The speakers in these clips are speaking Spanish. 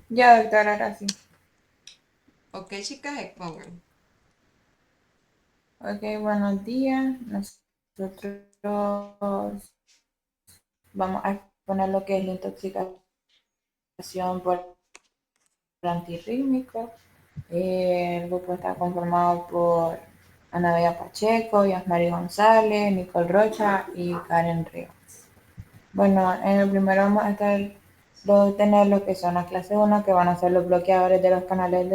Ya, doctora, ahora sí. Ok, chicas, expongan. Ok, buenos días. Nosotros vamos a exponer lo que es la intoxicación por antirrítmico. El grupo está conformado por Ana Bella Pacheco, Yasmari González, Nicole Rocha y Karen Rivas. Bueno, en el primero vamos a tener lo que son la clase 1, que van a ser los bloqueadores de los canales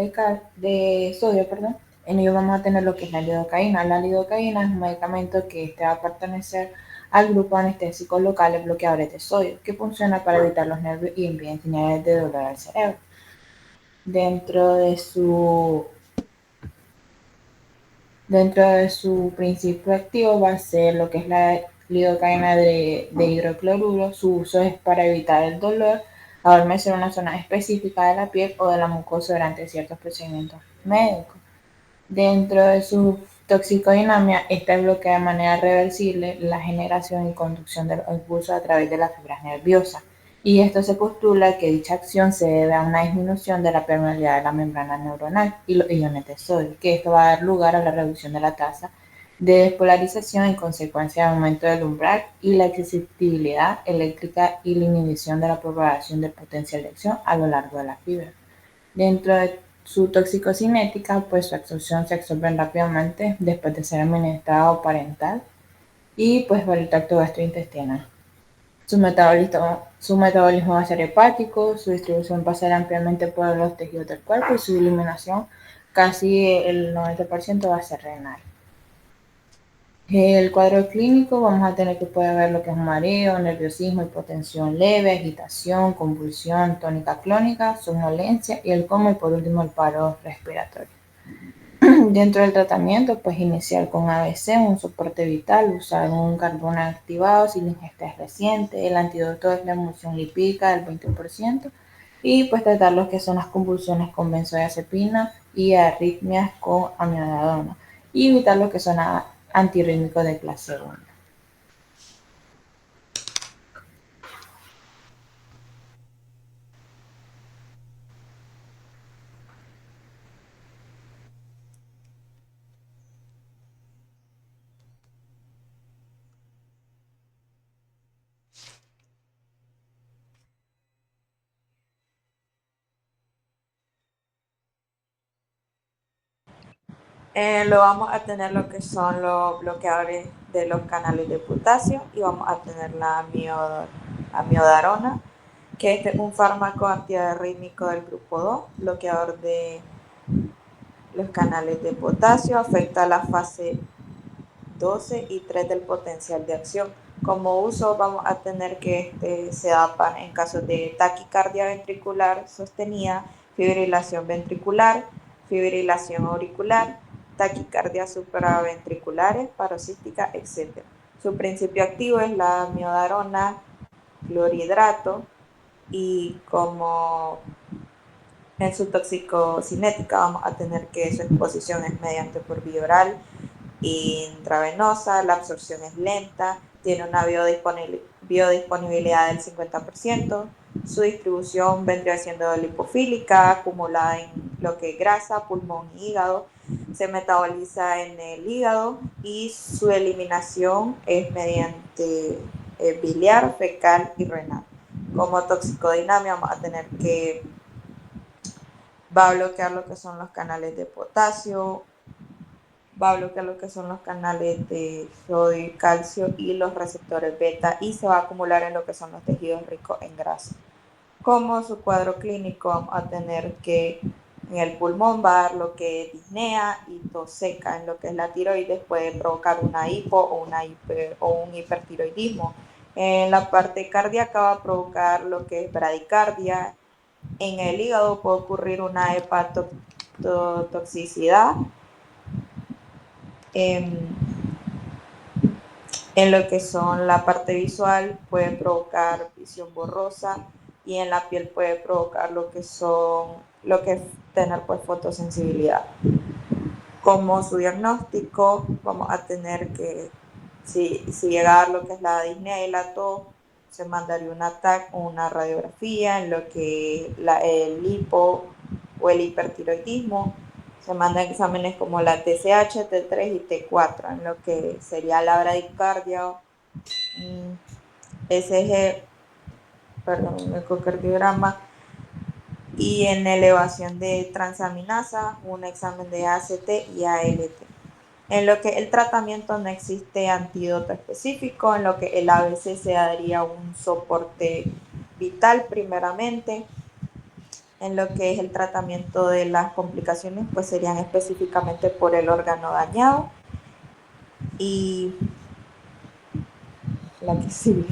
de sodio, perdón. En ellos vamos a tener lo que es la lidocaína. La lidocaína es un medicamento que va a pertenecer al grupo anestésico locales bloqueadores de sodio, que funciona para evitar los nervios y envían señales de dolor al cerebro. Dentro de su Dentro de su principio activo va a ser lo que es la lidocaína de hidrocloruro. Su uso es para evitar el dolor, adormecer una zona específica de la piel o de la mucosa durante ciertos procedimientos médicos. Dentro de su toxicodinamia, esta bloquea de manera reversible la generación y conducción de los impulsos a través de las fibras nerviosas. Y esto se postula que dicha acción se debe a una disminución de la permeabilidad de la membrana neuronal y los iones de sodio, que esto va a dar lugar a la reducción de la tasa de despolarización en consecuencia del aumento del umbral y la accesibilidad eléctrica y la inhibición de la propagación del potencial de acción a lo largo de la fibra. Dentro de su toxicocinética, pues su absorción se absorbe rápidamente después de ser administrado parental y pues por el tracto gastrointestinal. Su metabolismo va a ser hepático, su distribución pasará ampliamente por los tejidos del cuerpo y su eliminación casi el 90% va a ser renal. El cuadro clínico vamos a tener que poder ver lo que es mareo, nerviosismo, hipotensión leve, agitación, convulsión, tónica clónica, somnolencia y el coma y por último el paro respiratorio. Dentro del tratamiento, pues iniciar con ABC, un soporte vital, usar un carbón activado si la ingesta es reciente, el antídoto es la emulsión lipídica del 20% y pues tratar lo que son las convulsiones con benzodiazepina y arritmias con amiodarona y evitar lo que son antirrítmicos de clase 1. Lo vamos a tener lo que son los bloqueadores de los canales de potasio y vamos a tener la amiodarona, que este es un fármaco antiarrítmico del grupo 2, bloqueador de los canales de potasio, afecta la fase 12 y 3 del potencial de acción. Como uso vamos a tener que se da en casos de taquicardia ventricular sostenida, fibrilación ventricular, fibrilación auricular, taquicardia supraventriculares, paroxística, etc. Su principio activo es la miodarona clorhidrato y como en su toxicocinética vamos a tener que su exposición es mediante por vía oral intravenosa, la absorción es lenta, tiene una biodisponibilidad del 50%, su distribución vendría siendo lipofílica, acumulada en lo que es grasa, pulmón y hígado, se metaboliza en el hígado y su eliminación es mediante biliar, fecal y renal. Como toxicodinamia vamos a tener que va a bloquear lo que son los canales de potasio, va a bloquear lo que son los canales de sodio y calcio y los receptores beta y se va a acumular en lo que son los tejidos ricos en grasa. Como su cuadro clínico vamos a tener que en el pulmón va a dar lo que es disnea y tos seca. En lo que es la tiroides puede provocar una hipo o un hipertiroidismo. En la parte cardíaca va a provocar lo que es bradicardia. En el hígado puede ocurrir una hepatotoxicidad. En, en lo que son la parte visual puede provocar visión borrosa y en la piel puede provocar lo que es tener pues fotosensibilidad. Como su diagnóstico vamos a tener que si llega a dar lo que es la disnea y la tos, se mandaría un TAC o una radiografía. En lo que el hipo o el hipertiroidismo, se mandan exámenes como la TSH, T3 y T4, en lo que sería la bradicardia, SG, perdón, ecocardiograma, y en elevación de transaminasa, un examen de ACT y ALT. En lo que el tratamiento no existe antídoto específico, en lo que el ABC se daría un soporte vital primeramente. En lo que es el tratamiento de las complicaciones, pues serían específicamente por el órgano dañado. Y la que sigue.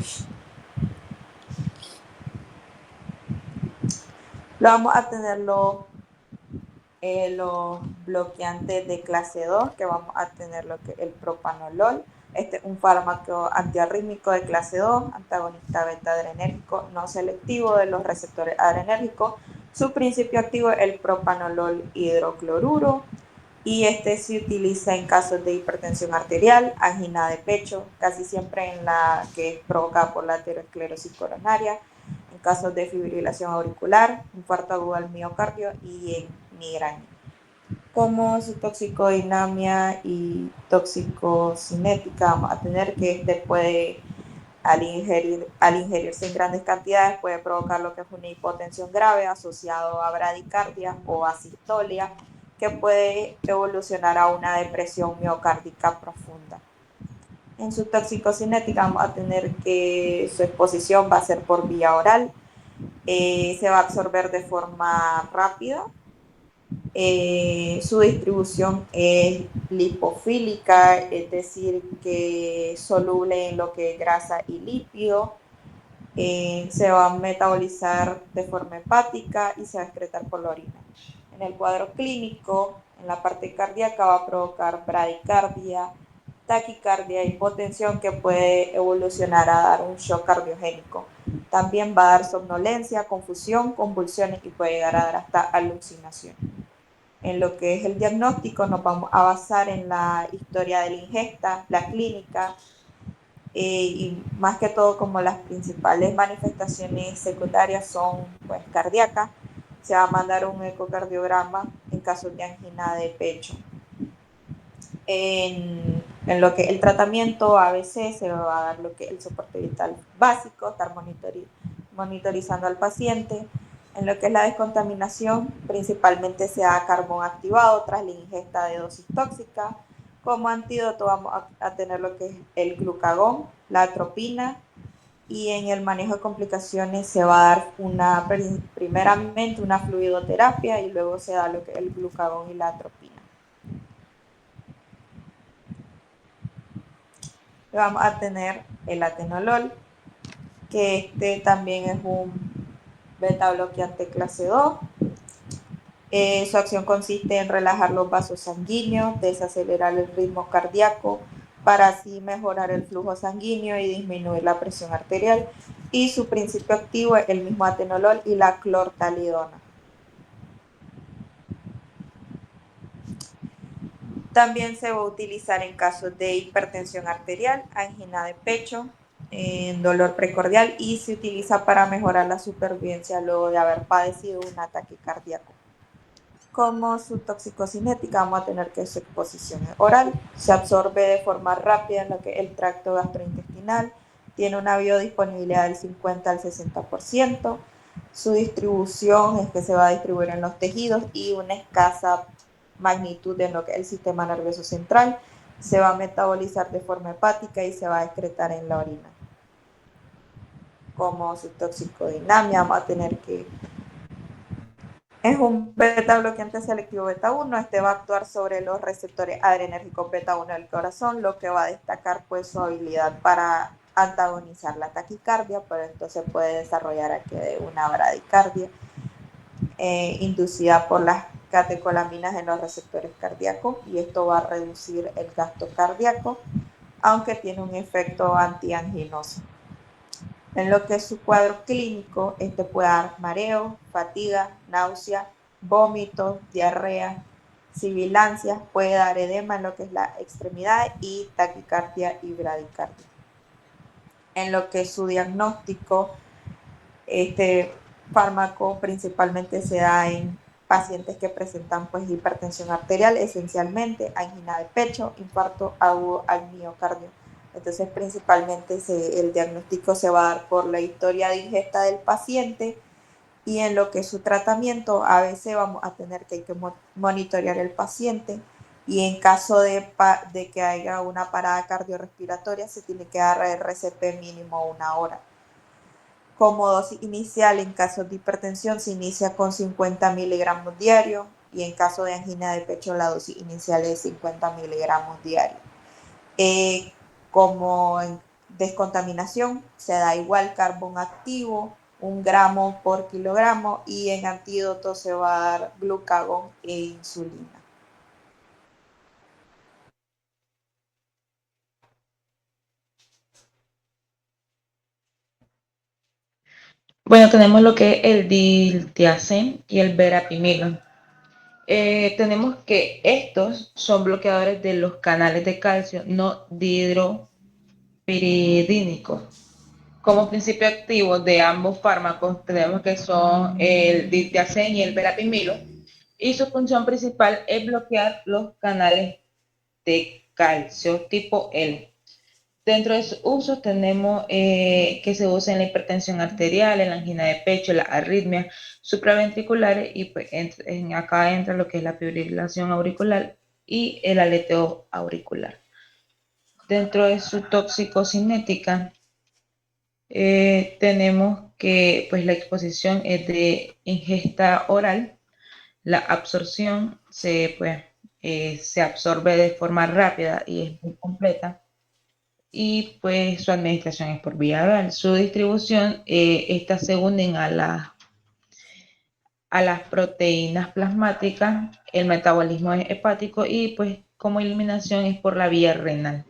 Lo vamos a tener los bloqueantes de clase 2, que vamos a tener lo que el propanolol. Este es un fármaco antiarrítmico de clase 2, antagonista beta-adrenérgico no selectivo de los receptores adrenérgicos. Su principio activo es el propanolol hidrocloruro, y este se utiliza en casos de hipertensión arterial, angina de pecho, casi siempre en la que es provocada por la aterosclerosis coronaria, en casos de fibrilación auricular, infarto agudo al miocardio y en migraña. Como su toxicodinamia y toxicocinética, vamos a tener que este puede, al ingerirse en grandes cantidades, puede provocar lo que es una hipotensión grave asociado a bradicardia o asistolia, que puede evolucionar a una depresión miocárdica profunda. En su toxicocinética vamos a tener que su exposición va a ser por vía oral, se va a absorber de forma rápida, su distribución es lipofílica, es decir, que soluble en lo que es grasa y lípido, se va a metabolizar de forma hepática y se va a excretar por la orina. En el cuadro clínico, en la parte cardíaca, va a provocar bradicardia, taquicardia, hipotensión, que puede evolucionar a dar un shock cardiogénico. También va a dar somnolencia, confusión, convulsiones y puede llegar a dar hasta alucinación. En lo que es el diagnóstico, nos vamos a basar en la historia de la ingesta, la clínica, y más que todo, como las principales manifestaciones secundarias son pues cardíacas, se va a mandar un ecocardiograma en caso de angina de pecho. En lo que el tratamiento ABC, se va a dar lo que el soporte vital básico, estar monitorizando al paciente. En lo que es la descontaminación, principalmente se da carbón activado tras la ingesta de dosis tóxica. Como antídoto vamos a tener lo que es el glucagón, la atropina, y en el manejo de complicaciones se va a dar primeramente una fluidoterapia y luego se da lo que es el glucagón y la atropina. Vamos a tener el atenolol, que este también es un beta bloqueante clase 2. Su acción consiste en relajar los vasos sanguíneos, desacelerar el ritmo cardíaco, para así mejorar el flujo sanguíneo y disminuir la presión arterial. Y su principio activo es el mismo atenolol y la clortalidona. También se va a utilizar en casos de hipertensión arterial, angina de pecho, dolor precordial, y se utiliza para mejorar la supervivencia luego de haber padecido un ataque cardíaco. Como su toxicocinética, vamos a tener que su exposición es oral, se absorbe de forma rápida en lo que es el tracto gastrointestinal, tiene una biodisponibilidad del 50 al 60%, su distribución es que se va a distribuir en los tejidos y una escasa magnitud en lo que es el sistema nervioso central, se va a metabolizar de forma hepática y se va a excretar en la orina. Como su toxicodinamia, vamos a tener que es un beta bloqueante selectivo beta 1. Este va a actuar sobre los receptores adrenérgicos beta 1 del corazón, lo que va a destacar pues su habilidad para antagonizar la taquicardia, pero esto se puede desarrollar aquí de una bradicardia inducida por las catecolaminas en los receptores cardíacos, y esto va a reducir el gasto cardíaco, aunque tiene un efecto antianginoso. En lo que es su cuadro clínico, este puede dar mareo, fatiga, náusea, vómitos, diarrea, sibilancias, puede dar edema en lo que es la extremidad y taquicardia y bradicardia. en lo que es su diagnóstico. Este fármaco principalmente se da en pacientes que presentan pues hipertensión arterial, esencialmente angina de pecho, infarto agudo al miocardio. Entonces principalmente el diagnóstico se va a dar por la historia de ingesta del paciente, y en lo que es su tratamiento a veces vamos a tener que monitorear el paciente, y en caso de que haya una parada cardiorrespiratoria se tiene que dar RCP mínimo 1 hora. Como dosis inicial en casos de hipertensión se inicia con 50 miligramos diarios, y en caso de angina de pecho la dosis inicial es 50 miligramos diarios. Como en descontaminación se da igual carbón activo, 1 gramo por kilogramo, y en antídoto se va a dar glucagón e insulina. Bueno, tenemos lo que es el diltiazem y el verapamil. Tenemos que estos son bloqueadores de los canales de calcio no dihidropiridínicos. Como principio activo de ambos fármacos tenemos que son el diltiazem y el verapamil, y su función principal es bloquear los canales de calcio tipo L. Dentro de sus usos tenemos que se usa en la hipertensión arterial, en la angina de pecho, las arritmias supraventriculares, y pues acá entra lo que es la fibrilación auricular y el aleteo auricular. Dentro de su toxicocinética tenemos que pues la exposición es de ingesta oral, la absorción se absorbe de forma rápida y es muy completa, y pues su administración es por vía oral. Su distribución, estas se unen a las proteínas plasmáticas, el metabolismo es hepático, y pues como eliminación es por la vía renal.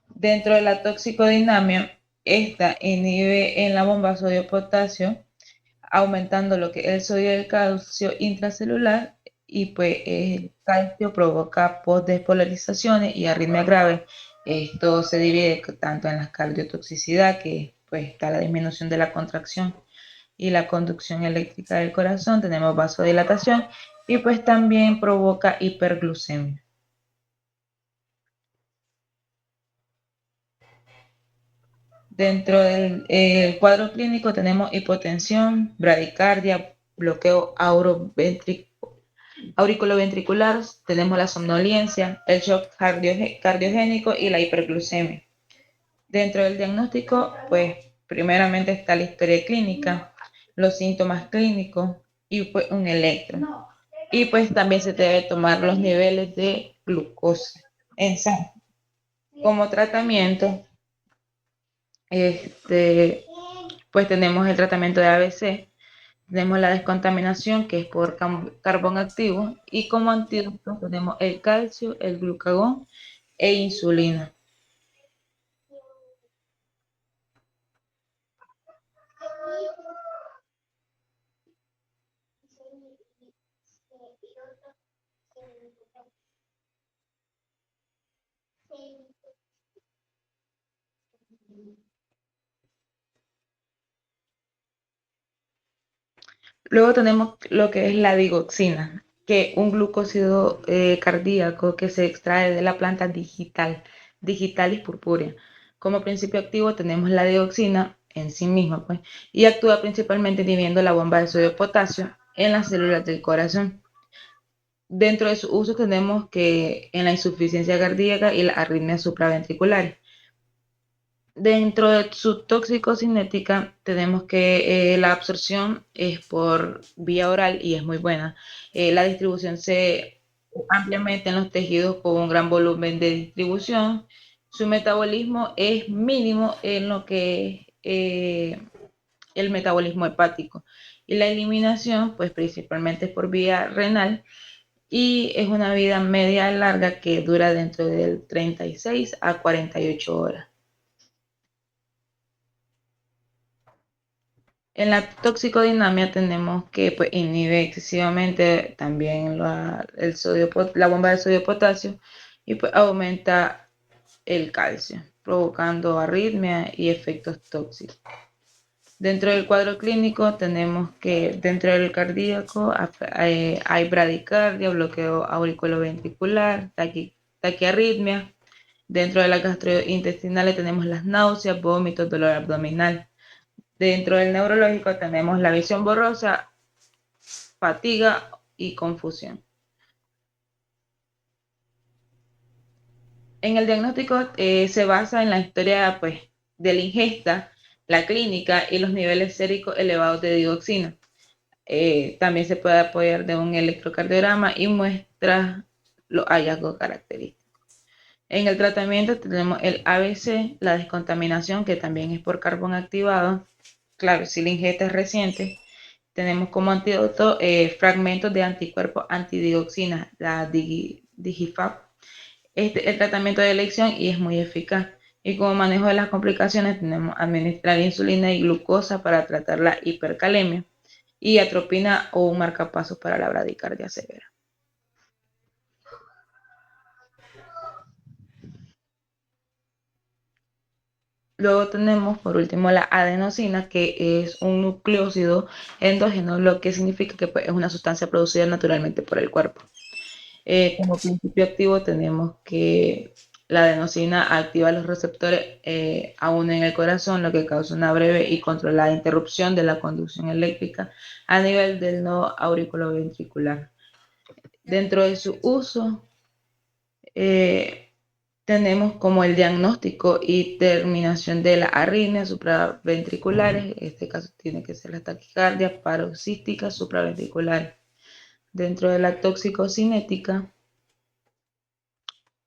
Dentro de la toxicodinamia, esta inhibe en la bomba sodio-potasio, aumentando lo que es el sodio y el calcio intracelular, y pues el calcio provoca postdespolarizaciones y arritmias graves. Esto se divide tanto en la cardiotoxicidad, que pues está la disminución de la contracción y la conducción eléctrica del corazón, tenemos vasodilatación, y pues también provoca hiperglucemia. Dentro del cuadro clínico tenemos hipotensión, bradicardia, bloqueo auriculoventricular, tenemos la somnolencia, el shock cardiogénico y la hiperglucemia. Dentro del diagnóstico, pues primeramente está la historia clínica, los síntomas clínicos y pues un electro. Y pues también se debe tomar los niveles de glucosa en sangre. Como tratamiento, pues tenemos el tratamiento de ABC, tenemos la descontaminación, que es por carbón activo, y como antídoto tenemos el calcio, el glucagón e insulina. Luego tenemos lo que es la digoxina, que es un glucósido cardíaco que se extrae de la planta Digitalis purpurea. Como principio activo tenemos la digoxina en sí misma, pues, y actúa principalmente inhibiendo la bomba de sodio-potasio en las células del corazón. Dentro de su uso tenemos que en la insuficiencia cardíaca y las arritmias supraventriculares. Dentro de su toxicocinética tenemos que la absorción es por vía oral y es muy buena. La distribución se ampliamente en los tejidos con un gran volumen de distribución. Su metabolismo es mínimo en lo que es el metabolismo hepático. Y la eliminación, pues principalmente es por vía renal, y es una vida media larga que dura dentro del 36 a 48 horas. En la toxicodinamia tenemos que pues, inhibe excesivamente también la bomba de sodio potasio, y pues aumenta el calcio. provocando arritmia y efectos tóxicos. Dentro del cuadro clínico tenemos que dentro del cardíaco hay bradicardia, bloqueo auriculoventricular, taquiarritmia. Dentro de las gastrointestinales tenemos las náuseas, vómitos, dolor abdominal. Dentro del neurológico tenemos la visión borrosa, fatiga y confusión. En el diagnóstico se basa en la historia pues, de la ingesta, la clínica y los niveles séricos elevados de dioxina. También se puede apoyar de un electrocardiograma y muestra los hallazgos característicos. En el tratamiento tenemos el ABC, la descontaminación, que también es por carbón activado. Claro, si la ingesta es reciente, tenemos como antídoto fragmentos de anticuerpos antidioxina, la Digifab. Este es el tratamiento de elección y es muy eficaz. Y como manejo de las complicaciones tenemos administrar insulina y glucosa para tratar la hipercalemia y atropina o un marcapasos para la bradicardia severa. Luego tenemos por último la adenosina, que es un nucleósido endógeno, lo que significa que pues, es una sustancia producida naturalmente por el cuerpo. Como principio activo tenemos que la adenosina activa los receptores aún en el corazón, lo que causa una breve y controlada interrupción de la conducción eléctrica a nivel del nodo auriculoventricular. Dentro de su uso, tenemos como el diagnóstico y terminación de la arritmia supraventriculares, en este caso tiene que ser la taquicardia paroxística supraventricular. Dentro de la toxicocinética,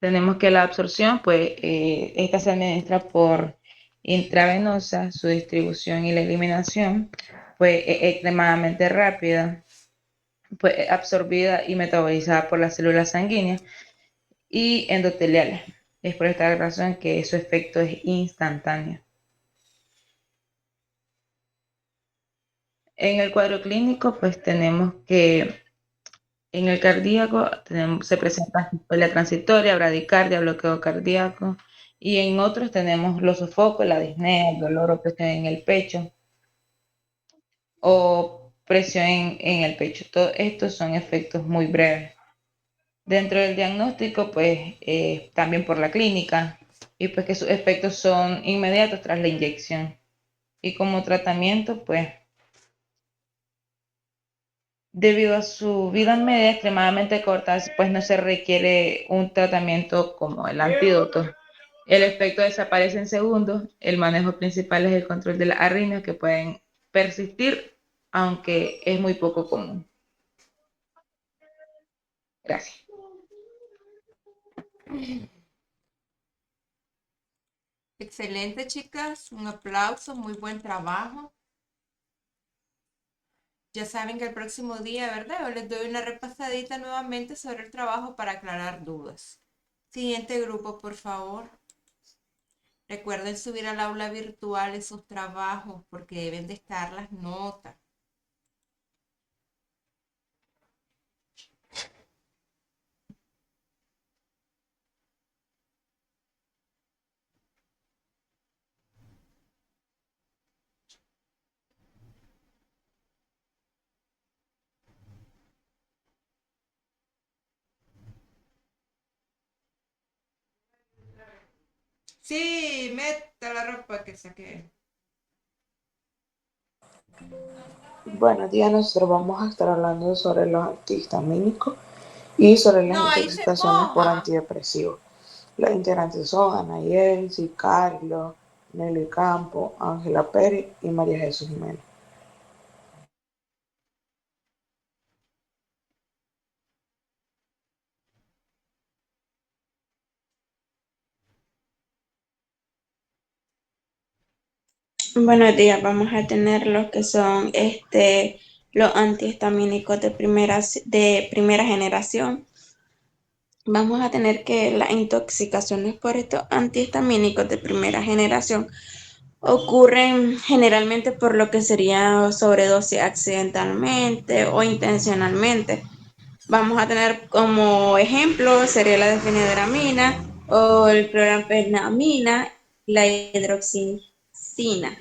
tenemos que la absorción, pues esta se administra por intravenosa, su distribución y la eliminación, pues es extremadamente rápida, pues absorbida y metabolizada por las células sanguíneas y endoteliales. Es por esta razón que su efecto es instantáneo. En el cuadro clínico, pues tenemos que en el cardíaco se presenta sistolía transitoria, bradicardia, bloqueo cardíaco, y en otros tenemos los sofocos, la disnea, el dolor o presión en el pecho, o presión en el pecho. Todos estos son efectos muy breves. Dentro del diagnóstico, pues también por la clínica, y pues que sus efectos son inmediatos tras la inyección. Y como tratamiento, pues debido a su vida media extremadamente corta, pues no se requiere un tratamiento como el antídoto. El efecto desaparece en segundos. El manejo principal es el control de las arritmias que pueden persistir, aunque es muy poco común. Gracias. Excelente, chicas. Un aplauso, muy buen trabajo. Ya saben que el próximo día, ¿verdad? Yo les doy una repasadita nuevamente sobre el trabajo para aclarar dudas. Siguiente grupo, por favor. Recuerden subir al aula virtual esos trabajos porque deben de estar las notas. Sí, meta la ropa que saqué. Buenos días, nosotros vamos a estar hablando sobre los antihistamínicos y sobre las No, ahí se intoxicaciones por moja. antidepresivos. Los integrantes son Ana Yensi, Carlos, Nelly Campo, Ángela Pérez y María Jesús Jiménez. Buenos días, vamos a tener lo que son los antihistamínicos de primera generación. Vamos a tener que las intoxicaciones por estos antihistamínicos de primera generación ocurren generalmente por lo que sería sobredosis accidentalmente o intencionalmente. Vamos a tener como ejemplo sería la difenhidramina o el cloramfenamina la hidroxicina.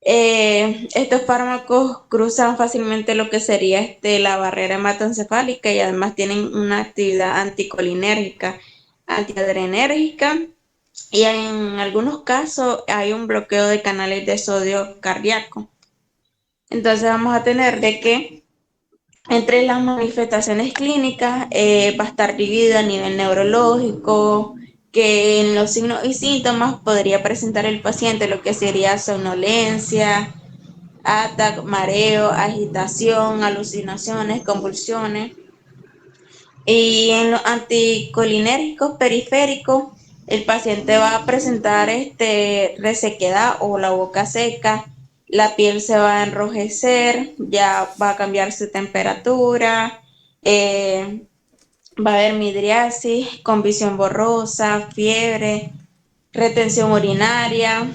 Estos fármacos cruzan fácilmente lo que sería la barrera hematoencefálica y además tienen una actividad anticolinérgica, antiadrenérgica y en algunos casos hay un bloqueo de canales de sodio cardíaco. Entonces vamos a tener de que entre las manifestaciones clínicas va a estar dividida a nivel neurológico, que en los signos y síntomas podría presentar el paciente lo que sería somnolencia, ataque, mareo, agitación, alucinaciones, convulsiones. Y en los anticolinérgicos periféricos, el paciente va a presentar resequedad o la boca seca, la piel se va a enrojecer, ya va a cambiar su temperatura, va a haber midriasis con visión borrosa, fiebre, retención urinaria.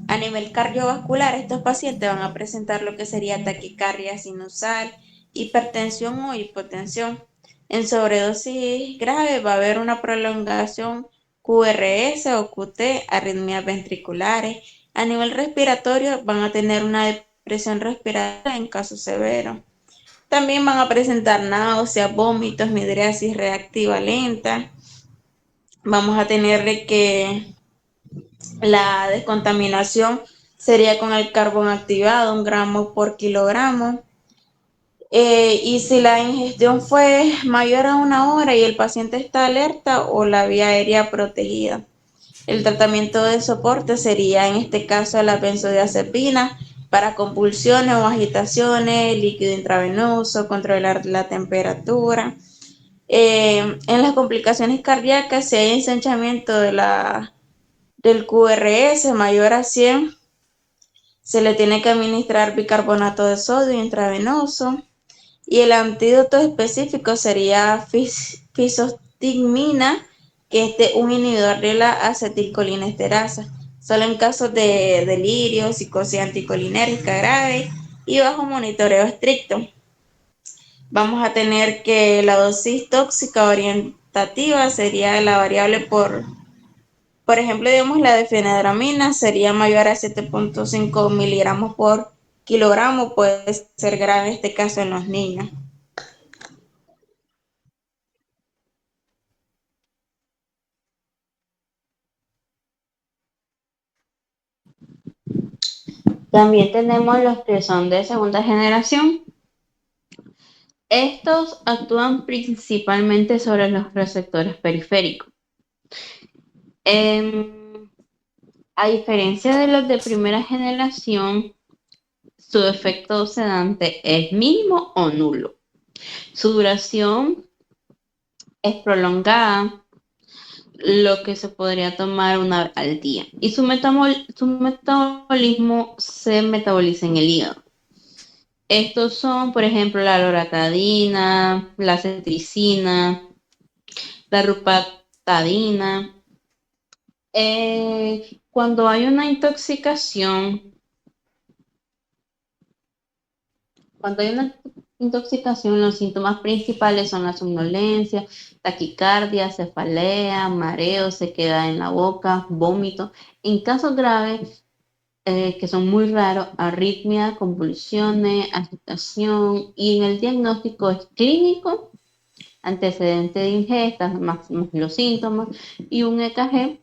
A nivel cardiovascular, estos pacientes van a presentar lo que sería taquicardia sinusal, hipertensión o hipotensión. En sobredosis grave va a haber una prolongación QRS o QT, arritmias ventriculares. A nivel respiratorio van a tener una depresión respiratoria en caso severo. También van a presentar náuseas, vómitos, midriasis reactiva lenta. Vamos a tener que la descontaminación sería con el carbón activado, 1 gramo por kilogramo. Y si la ingestión fue mayor a 1 hora y el paciente está alerta o la vía aérea protegida. El tratamiento de soporte sería en este caso la benzodiazepina para convulsiones o agitaciones, líquido intravenoso, controlar la temperatura. En las complicaciones cardíacas, si hay ensanchamiento del QRS mayor a 100, se le tiene que administrar bicarbonato de sodio intravenoso y el antídoto específico sería fisostigmina, que es un inhibidor de la acetilcolinesterasa, solo en casos de delirio, psicosis anticolinérgica grave y bajo monitoreo estricto. Vamos a tener que la dosis tóxica orientativa sería la variable por ejemplo, digamos la de fenedramina sería mayor a 7.5 miligramos por kilogramo, puede ser grave en este caso en los niños. También tenemos los que son de segunda generación. Estos actúan principalmente sobre los receptores periféricos. A diferencia de los de primera generación, su efecto sedante es mínimo o nulo. Su duración es prolongada, lo que se podría tomar una vez al día. Y su metabolismo se metaboliza en el hígado. Estos son, por ejemplo, la loratadina, la cetricina, la rupatadina. Cuando hay una intoxicación, los síntomas principales son la somnolencia, taquicardia, cefalea, mareo, sequedad en la boca, vómito. En casos graves, que son muy raros, arritmia, convulsiones, agitación, y en el diagnóstico es clínico, antecedente de ingesta, más los síntomas, y un EKG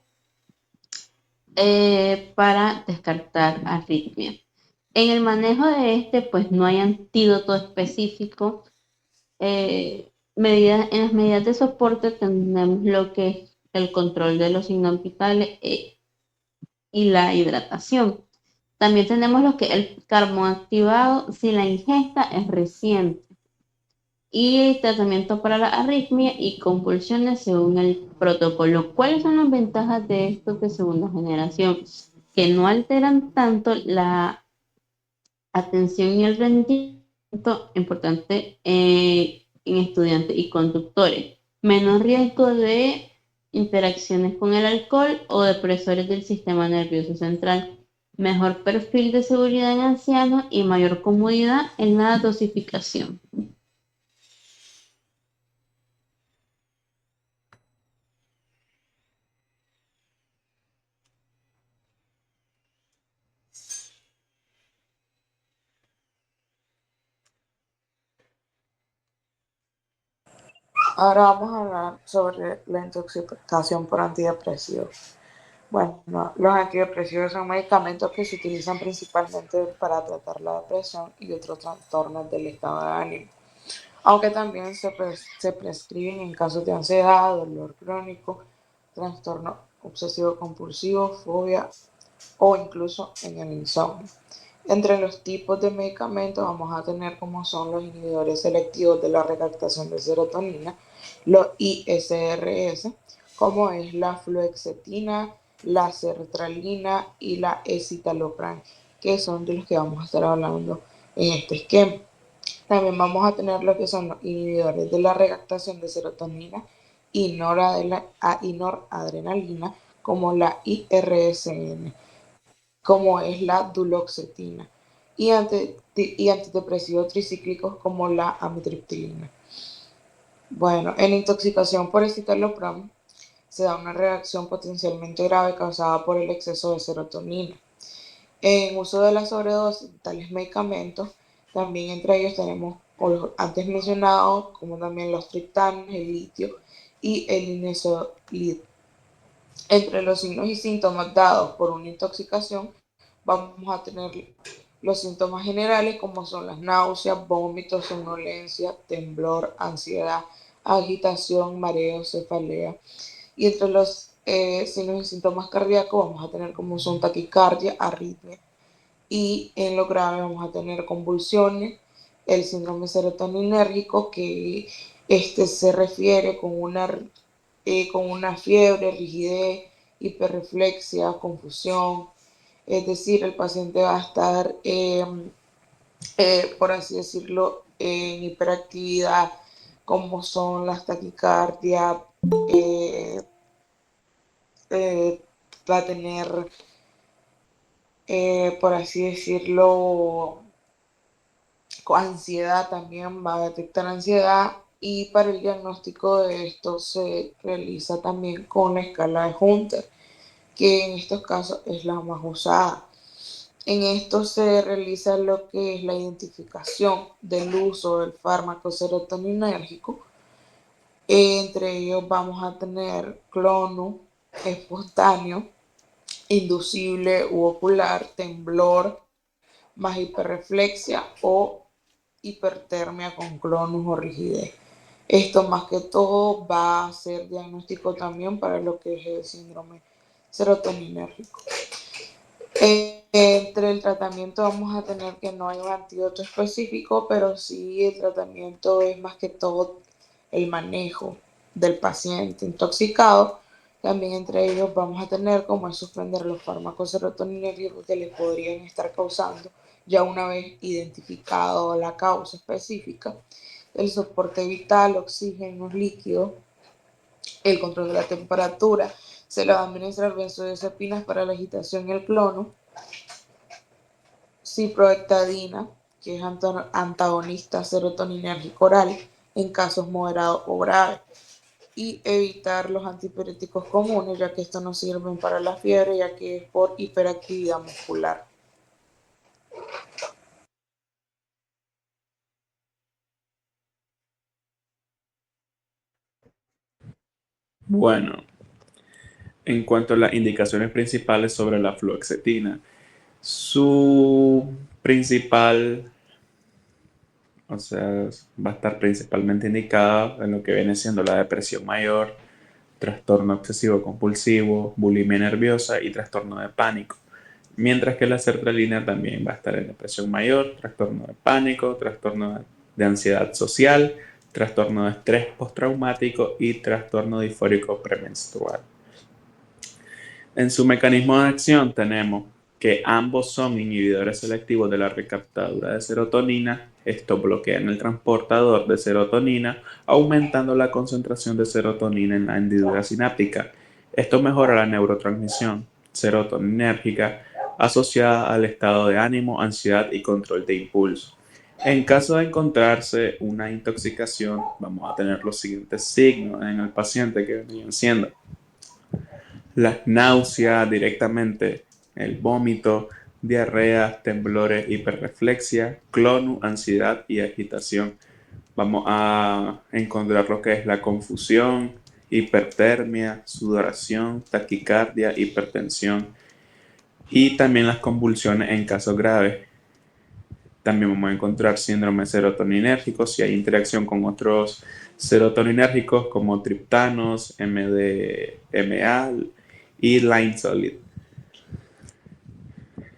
para descartar arritmia. En el manejo de pues no hay antídoto específico. En las medidas de soporte tenemos lo que es el control de los signos vitales y la hidratación. También tenemos lo que es el carbón activado si la ingesta es reciente. Y tratamiento para la arritmia y convulsiones según el protocolo. ¿Cuáles son las ventajas de estos de segunda generación? Que no alteran tanto la atención y el rendimiento, importante en estudiantes y conductores. Menos riesgo de interacciones con el alcohol o depresores del sistema nervioso central. Mejor perfil de seguridad en ancianos y mayor comodidad en la dosificación. Ahora vamos a hablar sobre la intoxicación por antidepresivos. Bueno, los antidepresivos son medicamentos que se utilizan principalmente para tratar la depresión y otros trastornos del estado de ánimo, aunque también se prescriben en casos de ansiedad, dolor crónico, trastorno obsesivo compulsivo, fobia o incluso en el insomnio. Entre los tipos de medicamentos vamos a tener como son los inhibidores selectivos de la recaptación de serotonina, los ISRS, como es la fluoxetina, la sertralina y la escitalopram, que son de los que vamos a estar hablando en este esquema. También vamos a tener lo que son los inhibidores de la recaptación de serotonina y noradrenalina, como la IRSN, como es la duloxetina, y antidepresivos tricíclicos como la amitriptilina. Bueno, en intoxicación por escitalopram se da una reacción potencialmente grave causada por el exceso de serotonina. En uso de la sobredosis de tales medicamentos, también entre ellos tenemos los antes mencionados, como también los triptanos, el litio y el inesolid. Entre los signos y síntomas dados por una intoxicación, vamos a tener los síntomas generales como son las náuseas, vómitos, somnolencia, temblor, ansiedad, agitación, mareo, cefalea. Y entre los signos y síntomas cardíacos vamos a tener como son taquicardia, arritmia. Y en lo grave vamos a tener convulsiones, el síndrome serotoninérgico, que se refiere con una fiebre, rigidez, hiperreflexia, confusión. Es decir, el paciente va a estar, por así decirlo, en hiperactividad, como son las taquicardias, eh, va a tener, por así decirlo, con ansiedad también, va a detectar ansiedad, y para el diagnóstico de esto se realiza también con la escala de Hunter, que en estos casos es la más usada. En esto se realiza lo que es la identificación del uso del fármaco serotoninérgico. Entre ellos vamos a tener clonu, espontáneo, inducible u ocular, temblor, más hiperreflexia o hipertermia con clonus o rigidez. Esto más que todo va a ser diagnóstico también para lo que es el síndrome serotoninérgico. Entre el tratamiento vamos a tener que no hay un antídoto específico, pero sí el tratamiento es más que todo el manejo del paciente intoxicado. También entre ellos vamos a tener como es suspender los fármacos serotoninérgicos que les podrían estar causando, ya una vez identificado la causa específica, el soporte vital, oxígeno, líquido, el control de la temperatura. Se le va a administrar benzodiazepinas para la agitación y el clono, ciproheptadina, que es antagonista serotoninérgico oral en casos moderados o graves, y evitar los antipiréticos comunes, ya que estos no sirven para la fiebre, ya que es por hiperactividad muscular. Bueno, en cuanto a las indicaciones principales sobre la fluoxetina, su principal, o sea, va a estar principalmente indicada en lo que viene siendo la depresión mayor, trastorno obsesivo compulsivo, bulimia nerviosa y trastorno de pánico. Mientras que la sertralina también va a estar en depresión mayor, trastorno de pánico, trastorno de ansiedad social, trastorno de estrés postraumático y trastorno disfórico premenstrual. En su mecanismo de acción tenemos que ambos son inhibidores selectivos de la recaptadura de serotonina. Esto bloquea el transportador de serotonina, aumentando la concentración de serotonina en la hendidura sináptica. Esto mejora la neurotransmisión serotoninérgica asociada al estado de ánimo, ansiedad y control de impulso. En caso de encontrarse una intoxicación, vamos a tener los siguientes signos en el paciente que venían siendo las náuseas directamente, el vómito, diarrea, temblores, hiperreflexia, clonu, ansiedad y agitación. Vamos a encontrar lo que es la confusión, hipertermia, sudoración, taquicardia, hipertensión y también las convulsiones en casos graves. También vamos a encontrar síndrome serotoninérgico si hay interacción con otros serotoninérgicos como triptanos, MDMA y Linezolid.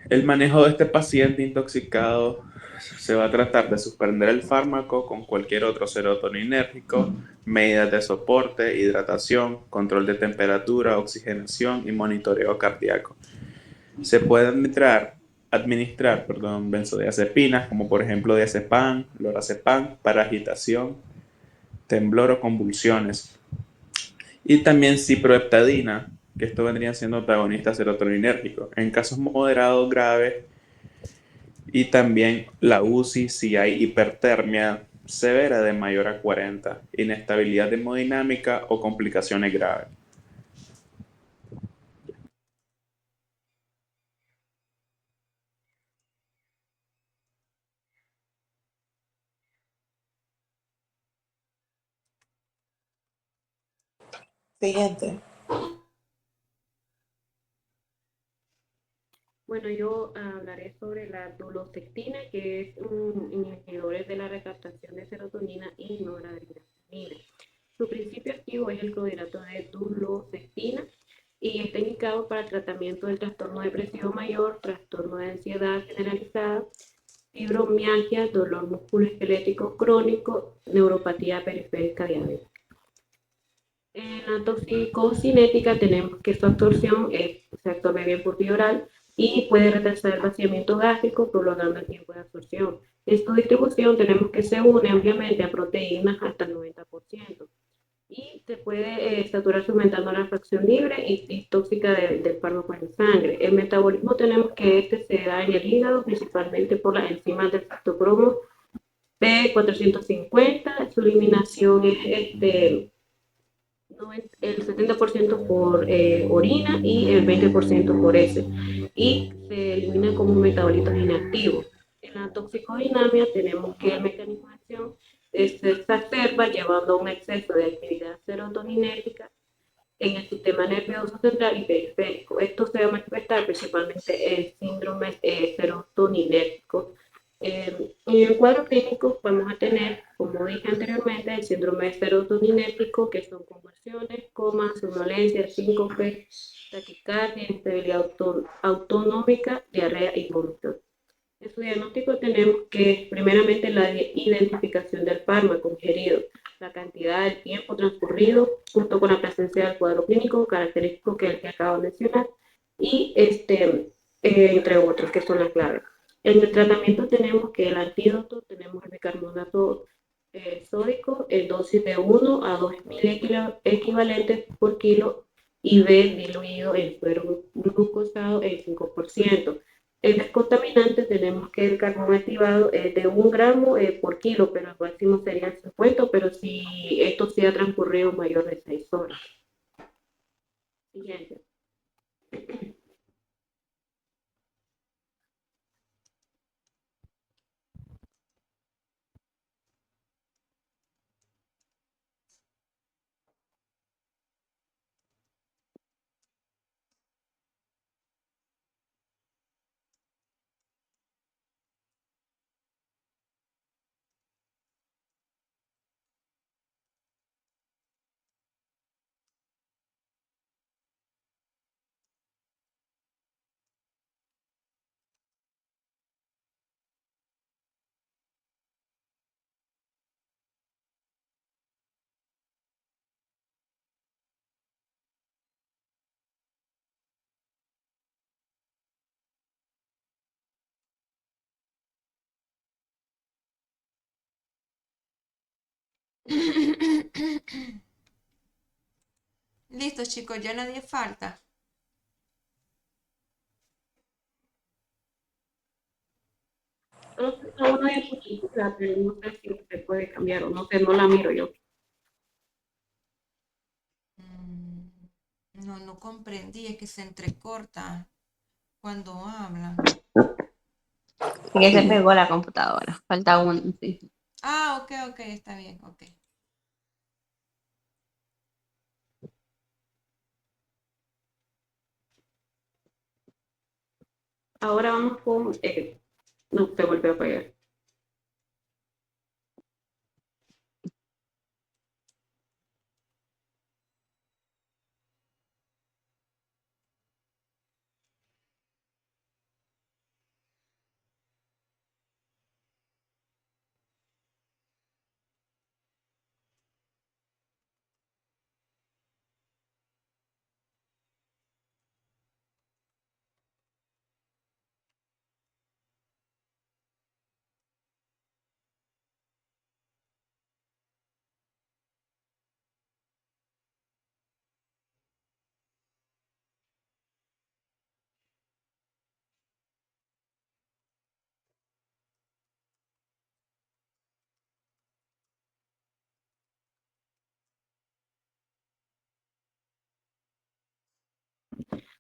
El manejo de este paciente intoxicado se va a tratar de suspender el fármaco con cualquier otro serotoninérgico, medidas de soporte, hidratación, control de temperatura, oxigenación y monitoreo cardíaco. Se puede administrar benzodiazepinas como por ejemplo diazepam, lorazepam para agitación, temblor o convulsiones. Y también ciproheptadina, que esto vendría siendo antagonista serotoninérgico. En casos moderados graves y también la UCI si hay hipertermia severa de mayor a 40, inestabilidad hemodinámica o complicaciones graves. Siguiente. Bueno, yo hablaré sobre la duloxetina, que es un inhibidor de la recaptación de serotonina y noradrenalina. Su principio activo es el clorhidrato de duloxetina y está indicado para el tratamiento del trastorno depresivo mayor, trastorno de ansiedad generalizada, fibromialgia, dolor musculoesquelético crónico, neuropatía periférica diabética. En la toxicocinética tenemos que su absorción se absorbe bien por vía oral y puede retrasar el vaciamiento gástrico, prolongando el tiempo de absorción. En su distribución tenemos que se une ampliamente a proteínas hasta el 90% y se puede saturar aumentando la fracción libre y tóxica del fármaco en sangre. El metabolismo tenemos que este se da en el hígado, principalmente por las enzimas del citocromo P450. Su eliminación es el 70% por orina y el 20% por heces, y se elimina como metabolitos inactivos. En la toxicodinamia tenemos que el mecanismo de acción se exacerba llevando a un exceso de actividad serotoninérgica en el sistema nervioso central y periférico. Esto se va a manifestar principalmente en síndromes serotoninérgicos. En el cuadro clínico vamos a tener, como dije anteriormente, el síndrome serotoninérgico, que son convulsiones, coma, somnolencia, síncope, taquicardia, inestabilidad autonómica, diarrea y vómitos. En su diagnóstico tenemos que, primeramente, la identificación del fármaco ingerido, la cantidad, el tiempo transcurrido, junto con la presencia del cuadro clínico característico que el que acabo de mencionar, y entre otros, que son las claves. En el tratamiento tenemos que el antídoto, tenemos el bicarbonato sódico en dosis de 1 a 2.000 equivalentes por kilo y B diluido en suero glucosado en 5%. El descontaminante tenemos que el carbón activado es de 1 gramo por kilo, pero el máximo sería 50, pero si esto sí ha transcurrido mayor de 6 horas. Siguiente. Listo, chicos, ya nadie falta. Una diapositiva, pero no sé si se puede cambiar o no sé, no la miro yo. No, no comprendí, es que se entrecorta cuando hablan. Que se pegó la computadora. Falta uno, sí. Ah, ok, está bien, ok. Ahora vamos con... no, te volvió a pegar.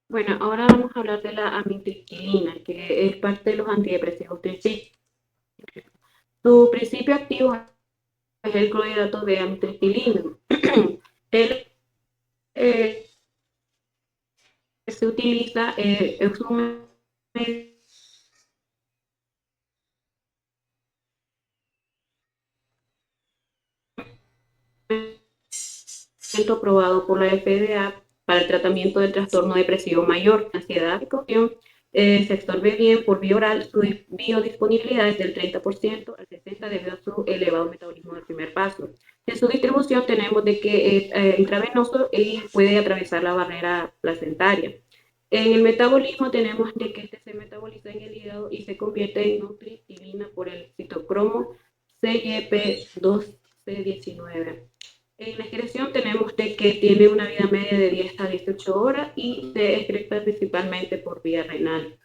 Bueno, ahora vamos a hablar de la amitriptilina, que es parte de los antidepresivos del sí. Su principio activo es el clorhidrato de amitriptilina. Él se utiliza, es un medicamento aprobado por la FDA para el tratamiento del trastorno depresivo mayor, ansiedad y depresión. Se absorbe bien por vía oral, su biodisponibilidad es del 30% al 60% debido a su elevado metabolismo del primer paso. En su distribución tenemos de que es intravenoso y puede atravesar la barrera placentaria. En el metabolismo tenemos de que este se metaboliza en el hígado y se convierte en nutriptilina por el citocromo CYP2C19. En la excreción tenemos de que tiene una vida media de 10 a 18 horas y se excreta principalmente por vía renal.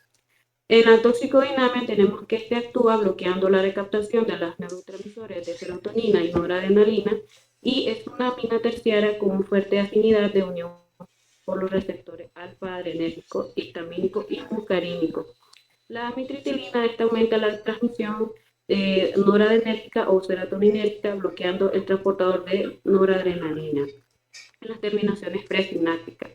En la toxicodinamia tenemos que este actúa bloqueando la recaptación de los neurotransmisores de serotonina y noradrenalina y es una amina terciaria con fuerte afinidad de unión por los receptores alfa-adrenérgico, histamínico y muscarínico. La amitriptilina esta aumenta la transmisión noradrenérgica o serotoninérgica, bloqueando el transportador de noradrenalina en las terminaciones presinápticas.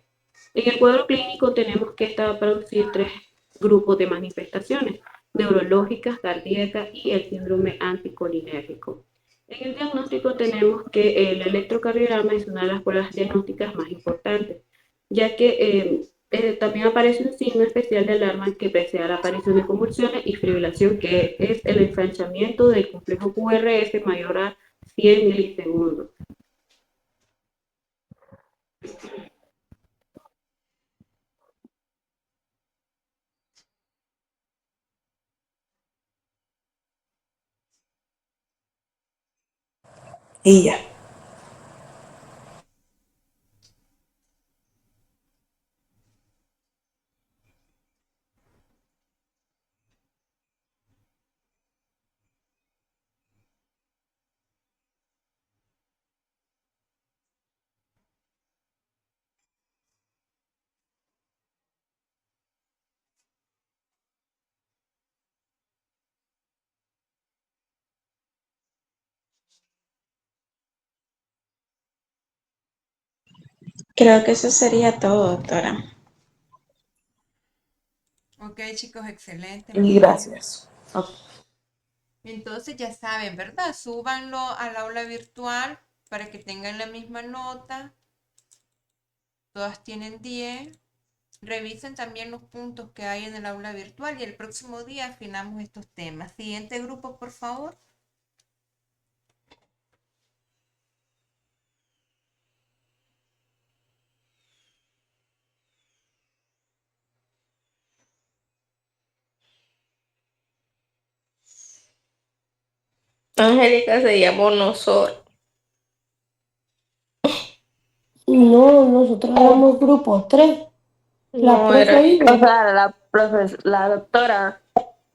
En el cuadro clínico tenemos que esta va a producir 3 grupos de manifestaciones: neurológicas, cardíacas y el síndrome anticolinérgico. En el diagnóstico tenemos que el electrocardiograma es una de las pruebas diagnósticas más importantes, ya que también aparece un signo especial de alarma que precede a la aparición de convulsiones y fibrilación, que es el ensanchamiento del complejo QRS mayor a 100 milisegundos. Y ya. Creo que eso sería todo, doctora. Ok, chicos, excelente, muy Y bien. gracias. Ok. Entonces ya saben, ¿verdad? Súbanlo al aula virtual para que tengan la misma nota. Todas tienen 10. Revisen también los puntos que hay en el aula virtual y el próximo día afinamos estos temas. Siguiente grupo, por favor. Angélica se llamó Nosor. No, nosotros éramos grupo 3. La No profe era, iba. o sea, la doctora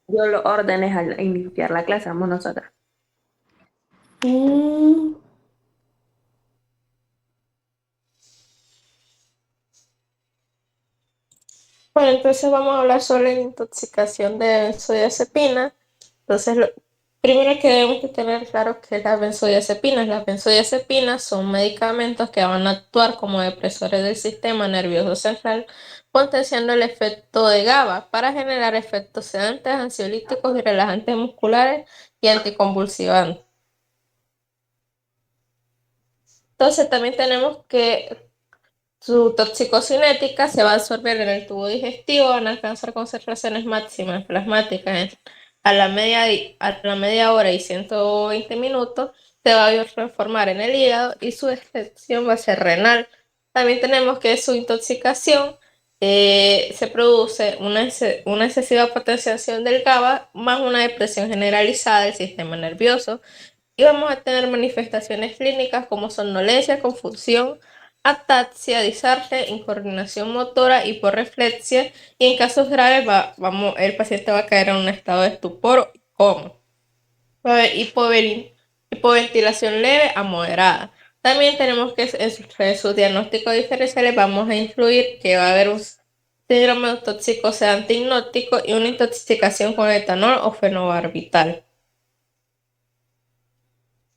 dio los órdenes al iniciar la clase, vamos nosotras. Mm, Bueno, entonces vamos a hablar sobre la intoxicación de benzodiazepina. Entonces, Primero que debemos de tener claro que las benzodiazepinas son medicamentos que van a actuar como depresores del sistema nervioso central, potenciando el efecto de GABA para generar efectos sedantes, ansiolíticos y relajantes musculares y anticonvulsivantes. Entonces también tenemos que su toxicocinética se va a absorber en el tubo digestivo, van a alcanzar concentraciones máximas plasmáticas a la media hora y 120 minutos, se va a transformar en el hígado y su excreción va a ser renal. También tenemos que su intoxicación se produce una excesiva potenciación del GABA más una depresión generalizada del sistema nervioso y vamos a tener manifestaciones clínicas como somnolencia, confusión, ataxia, disartre, incoordinación motora, hiporreflexia y en casos graves el paciente va a caer en un estado de estupor y coma. Va a haber hipoventilación leve a moderada. También tenemos que en sus diagnósticos diferenciales vamos a incluir que va a haber un síndrome tóxico sedante hipnótico y una intoxicación con etanol o fenobarbital.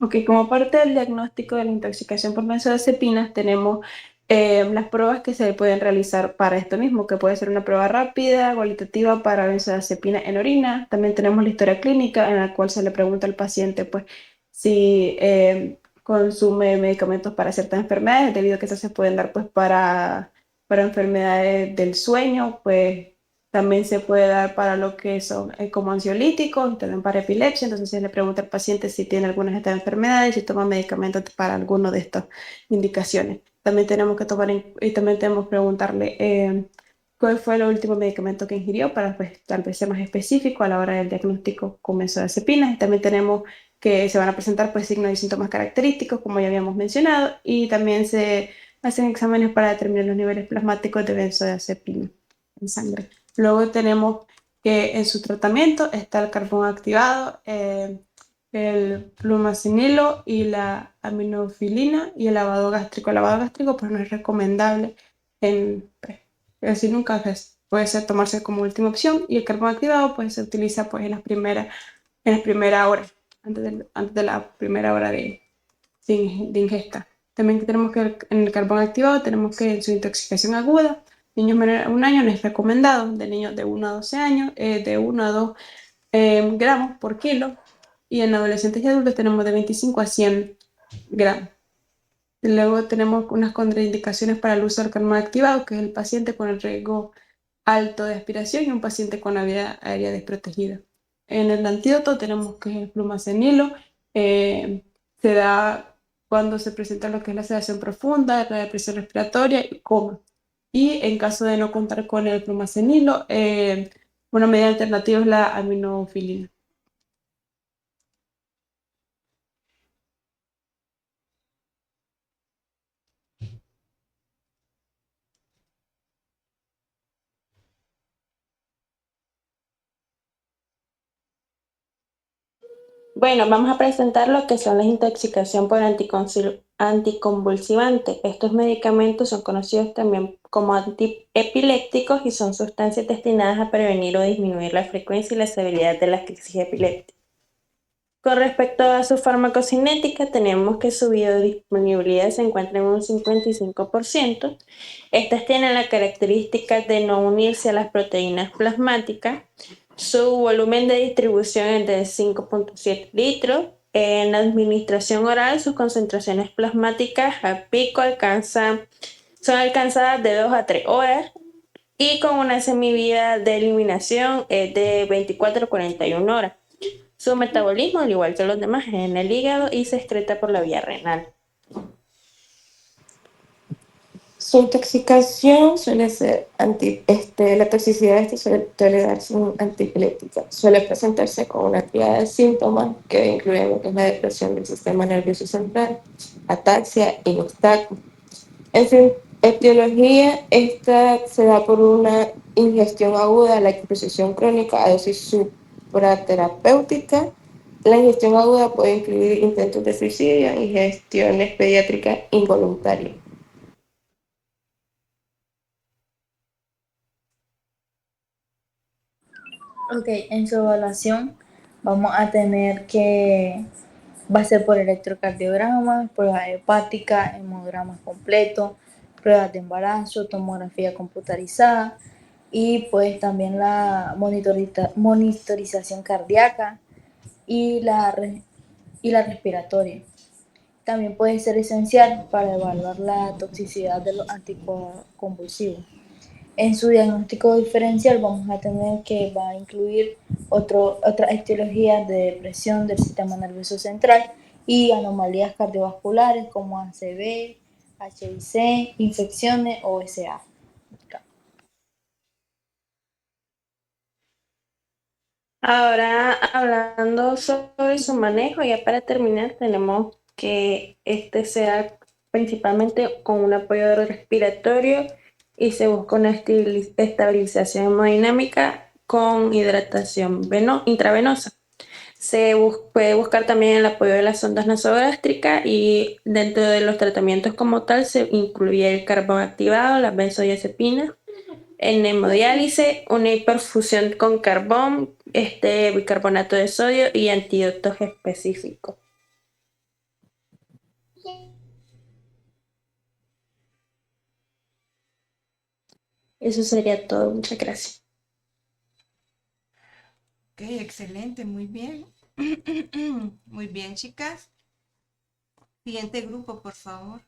Ok, como parte del diagnóstico de la intoxicación por benzodiazepinas, tenemos las pruebas que se pueden realizar para esto mismo, que puede ser una prueba rápida, cualitativa para benzodiazepina en orina. También tenemos la historia clínica en la cual se le pregunta al paciente pues, si consume medicamentos para ciertas enfermedades, debido a que esas se pueden dar pues, para enfermedades del sueño, pues también se puede dar para lo que son como ansiolíticos y también para epilepsia. Entonces se le pregunta al paciente si tiene alguna de estas enfermedades y si toma medicamentos para alguna de estas indicaciones. También tenemos que y también tenemos que preguntarle cuál fue el último medicamento que ingirió para pues, tal vez ser más específico a la hora del diagnóstico con benzodiazepinas. Y también tenemos que se van a presentar pues, signos y síntomas característicos, como ya habíamos mencionado, y también se hacen exámenes para determinar los niveles plasmáticos de benzodiazepina en sangre. Luego tenemos que en su tratamiento está el carbón activado, el flumacenilo y la aminofilina y el lavado gástrico. El lavado gástrico pues no es recomendable casi nunca, puede ser tomarse como última opción, y el carbón activado pues se utiliza pues en las primeras horas, antes de la primera hora de ingesta. También tenemos que en el carbón activado tenemos que en su intoxicación aguda, niños menores a un año no es recomendado, de niños de 1 a 12 años, de 1 a 2 gramos por kilo, y en adolescentes y adultos tenemos de 25 a 100 gramos. Y luego tenemos unas contraindicaciones para el uso del carbón activado, que es el paciente con el riesgo alto de aspiración y un paciente con la vía aérea desprotegida. En el antídoto tenemos que el flumacenilo se da cuando se presenta lo que es la sedación profunda, la depresión respiratoria y coma. Y en caso de no contar con el flumacenilo, una medida alternativa es la aminofilina. Bueno, vamos a presentar lo que son las intoxicación por anticonvulsivantes. Estos medicamentos son conocidos también como antiepilépticos y son sustancias destinadas a prevenir o disminuir la frecuencia y la severidad de las crisis epilépticas. Con respecto a su farmacocinética, tenemos que su biodisponibilidad se encuentra en un 55%. Estas tienen la característica de no unirse a las proteínas plasmáticas. Su volumen de distribución es de 5.7 litros. En la administración oral, sus concentraciones plasmáticas a pico son alcanzadas de 2 a 3 horas y con una semivida de eliminación es de 24 a 41 horas. Su metabolismo, al igual que los demás, es en el hígado y se excreta por la vía renal. Su intoxicación suele ser la toxicidad de este suele darse un antiepiléptica. Suele presentarse con una triada de síntomas que incluyen lo que es la depresión del sistema nervioso central, ataxia y nistagmo. En su etiología, esta se da por una ingestión aguda, la exposición crónica a dosis supraterapéutica. La ingestión aguda puede incluir intentos de suicidio y gestiones pediátricas involuntarias. Ok, en su evaluación Vamos a tener que, va a ser por electrocardiograma, pruebas hepáticas, hemogramas completos, pruebas de embarazo, tomografía computarizada y pues también la monitorización cardíaca y y la respiratoria. También puede ser esencial para evaluar la toxicidad de los anticonvulsivos. En su diagnóstico diferencial vamos a tener que va a incluir otras etiologías de depresión del sistema nervioso central y anomalías cardiovasculares como ACV, HIC, infecciones o SA. Ahora, hablando sobre su manejo, ya para terminar, tenemos que este sea principalmente con un apoyo respiratorio y se busca una estabilización hemodinámica con hidratación intravenosa. Puede buscar también el apoyo de las sondas nasogástricas y dentro de los tratamientos como tal se incluye el carbón activado, las benzodiazepinas, en hemodiálisis, una hiperfusión con carbón, bicarbonato de sodio y antídotos específicos. Eso sería todo. Muchas gracias. Ok, excelente, muy bien. Muy bien, chicas. Siguiente grupo, por favor.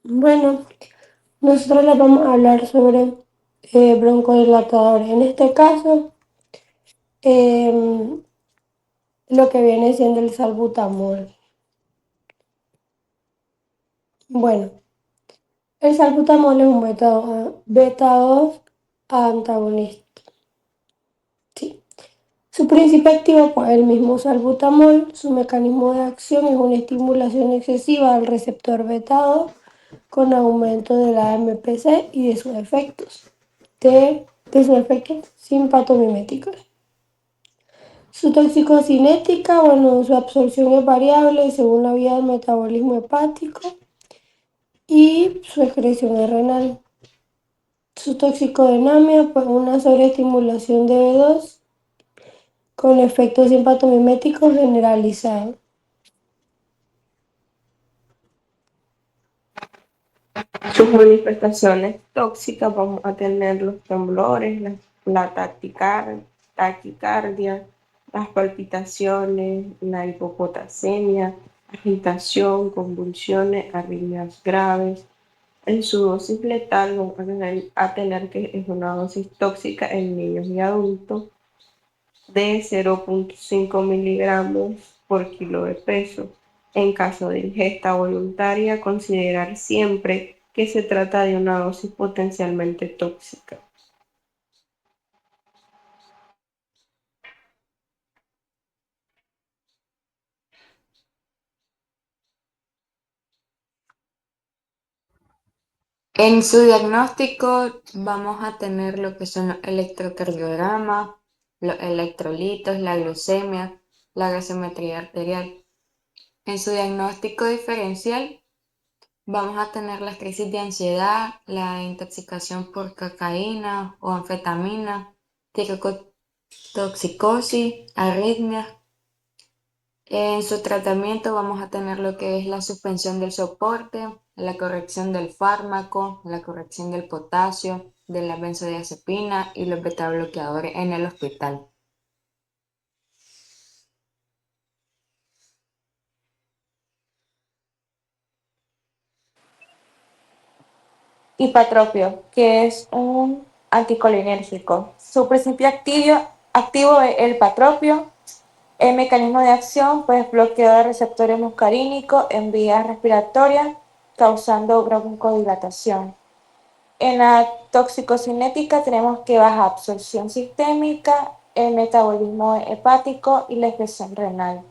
Bueno, nosotros les vamos a hablar sobre broncodilatadores. En este caso, em, lo que viene siendo el salbutamol. Bueno, el salbutamol es un beta 2 antagonista. Sí. Su principio activo pues, es el mismo salbutamol. Su mecanismo de acción es una estimulación excesiva del receptor beta 2 con aumento de la MPC y de sus efectos, de sus efectos simpatomiméticos. Su toxicocinética, bueno, su absorción es variable según la vía del metabolismo hepático y su excreción es renal. Su toxicodinamia, pues una sobreestimulación de B2 con efectos simpatomiméticos generalizados. Sus manifestaciones tóxicas vamos a tener los temblores, la taquicardia, las palpitaciones, la hipopotasemia, agitación, convulsiones, arritmias graves. En su dosis letal vamos a tener que es una dosis tóxica en niños y adultos de 0,5 miligramos por kilo de peso. En caso de ingesta voluntaria, considerar siempre que se trata de una dosis potencialmente tóxica. En su diagnóstico vamos a tener lo que son los electrocardiogramas, los electrolitos, la glucemia, la gasometría arterial. En su diagnóstico diferencial vamos a tener las crisis de ansiedad, la intoxicación por cocaína o anfetamina, toxicosis, arritmias. En su tratamiento vamos a tener lo que es la suspensión del soporte, la corrección del fármaco, la corrección del potasio, de la benzodiazepina y los beta bloqueadores en el hospital. hipatropio, que es un anticolinérgico. Su principio activo es el patropio. El mecanismo de acción, pues bloqueo de receptores muscarínicos en vías respiratorias, causando broncodilatación. En la toxicocinética tenemos que baja absorción sistémica, el metabolismo hepático y la excreción renal.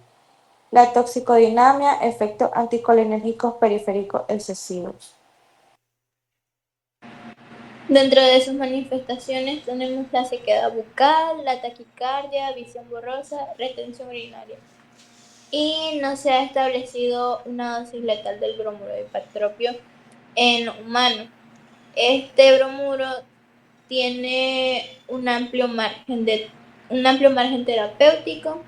La toxicodinamia, efectos anticolinérgicos periféricos excesivos. Dentro de sus manifestaciones tenemos la sequedad bucal, la taquicardia, visión borrosa, retención urinaria. Y no se ha establecido una dosis letal del bromuro de hipatropio en humanos. Este bromuro tiene un amplio margen terapéutico.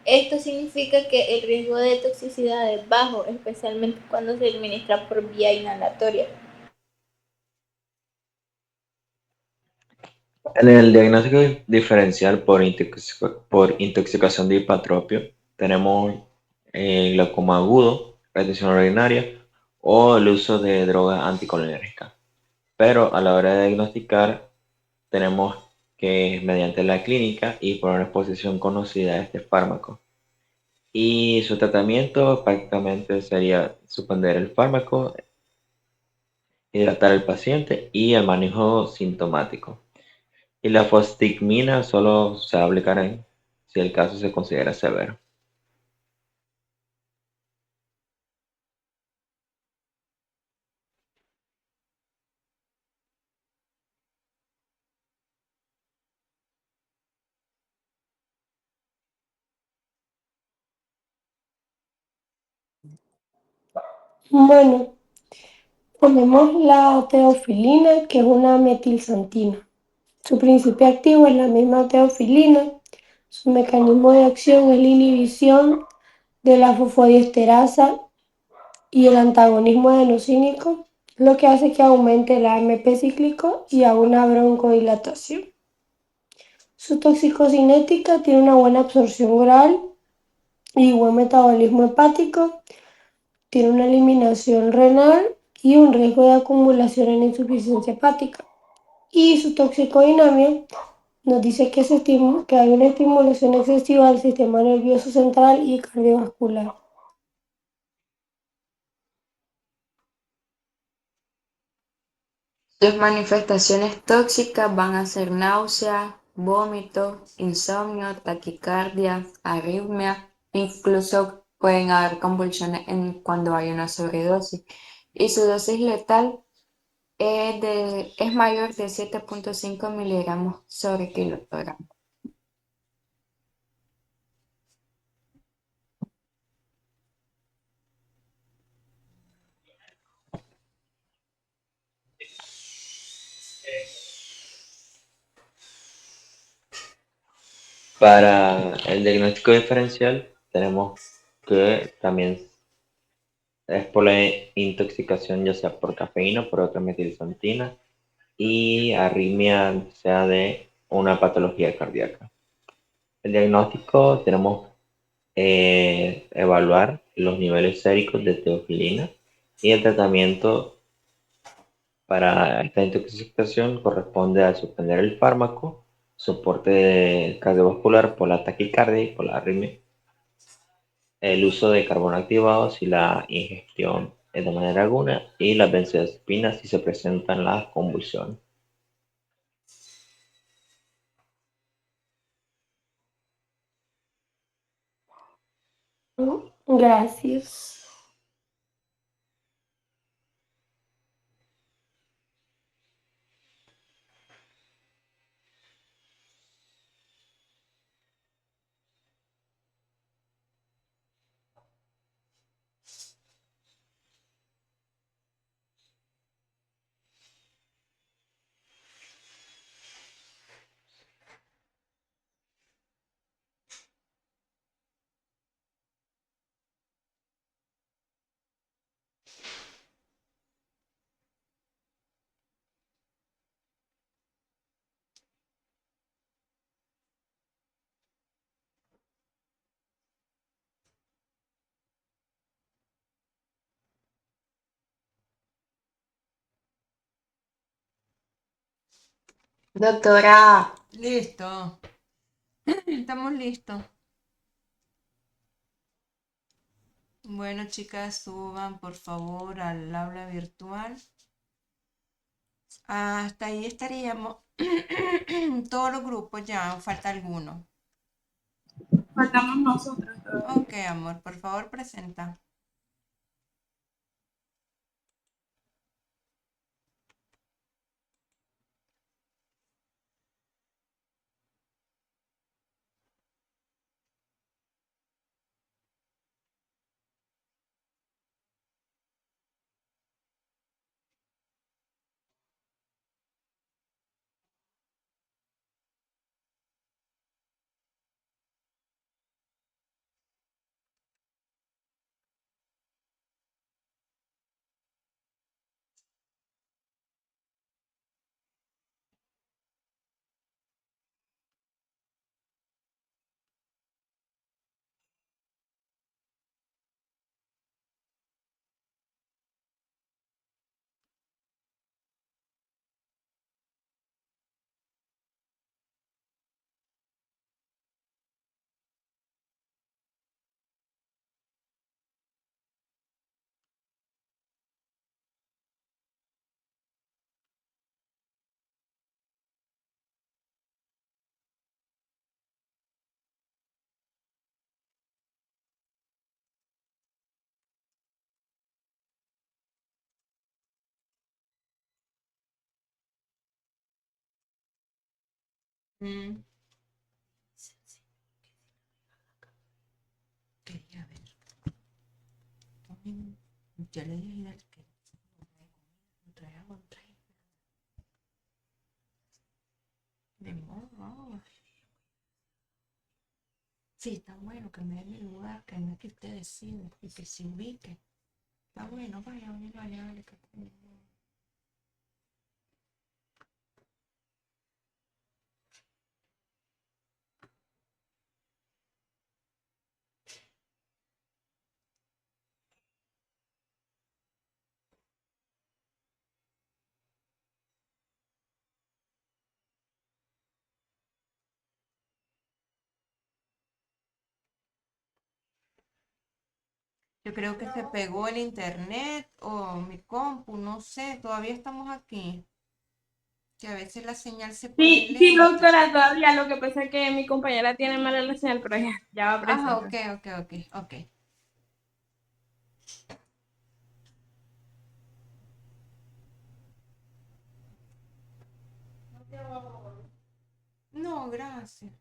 Esto significa que el riesgo de toxicidad es bajo, especialmente cuando se administra por vía inhalatoria. En el diagnóstico diferencial por intoxicación de hipatropio, tenemos glaucoma agudo, retención urinaria o el uso de drogas anticolinérgicas. Pero a la hora de diagnosticar, tenemos que mediante la clínica y por una exposición conocida a este fármaco. Y su tratamiento prácticamente sería suspender el fármaco, hidratar al paciente y el manejo sintomático. Y la fostigmina solo se va a aplicar si el caso se considera severo. Bueno, tenemos la teofilina, que es una metilsantina. Su principio activo es la misma teofilina. Su mecanismo de acción es la inhibición de la fosfodiesterasa y el antagonismo adenocínico, lo que hace que aumente el AMP cíclico y haga una broncodilatación. Su toxicocinética tiene una buena absorción oral y buen metabolismo hepático, tiene una eliminación renal y un riesgo de acumulación en insuficiencia hepática. Y su toxicodinamia nos dice que hay una estimulación excesiva del sistema nervioso central y cardiovascular. Sus manifestaciones tóxicas van a ser náusea, vómito, insomnio, taquicardia, arritmia, incluso pueden haber convulsiones cuando hay una sobredosis. Y su dosis letal es mayor de 7.5 miligramos sobre kilogramo. Para el diagnóstico diferencial, tenemos que también es por la intoxicación, ya sea por cafeína o por otra metilsantina, y arritmia, sea de una patología cardíaca. El diagnóstico tenemos evaluar los niveles séricos de teofilina y el tratamiento para esta intoxicación corresponde a suspender el fármaco, soporte cardiovascular por la taquicardia y por la arritmia, el uso de carbono activado si la ingestión es de manera aguda y las benzodiazepinas si se presentan las convulsiones. Gracias. Doctora, Listo. Estamos listos. Bueno, chicas, suban por favor al aula virtual. Hasta ahí estaríamos. Todos los grupos ya, o falta alguno. Faltamos nosotros. Ok, amor, por favor, presenta. Mm. Quería ver. Ya le dije al que no trae agua, no trae. De modo. Sí, está bueno que me dé mi lugar, que no es que usted decida y que se ubique. Está bueno, vaya, vaya, vale, que yo creo que se pegó el internet o mi compu, no sé, todavía estamos aquí. Que a veces la señal se pone Sí, sí, lenta. doctora, todavía. Lo que pasa es que mi compañera tiene mala la señal, pero ya va a Ajá, presentar. ok. No, gracias.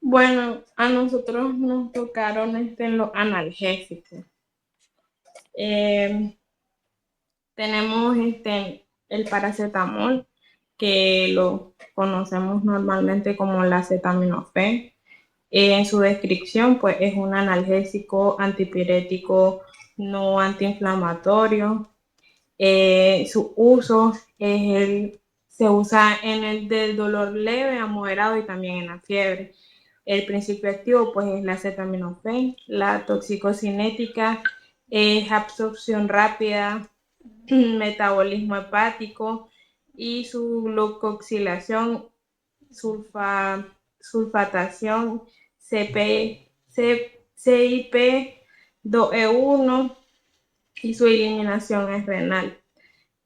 Bueno, a nosotros nos tocaron los analgésicos. Tenemos el paracetamol, que lo conocemos normalmente como la acetaminofén. En su descripción, pues es un analgésico antipirético no antiinflamatorio. Su uso se usa en el del dolor leve a moderado y también en la fiebre. El principio activo pues es la acetaminofén. La toxicocinética es absorción rápida, metabolismo hepático, y su glucoxilación, sulfatación, CIP2E1, y su eliminación es renal.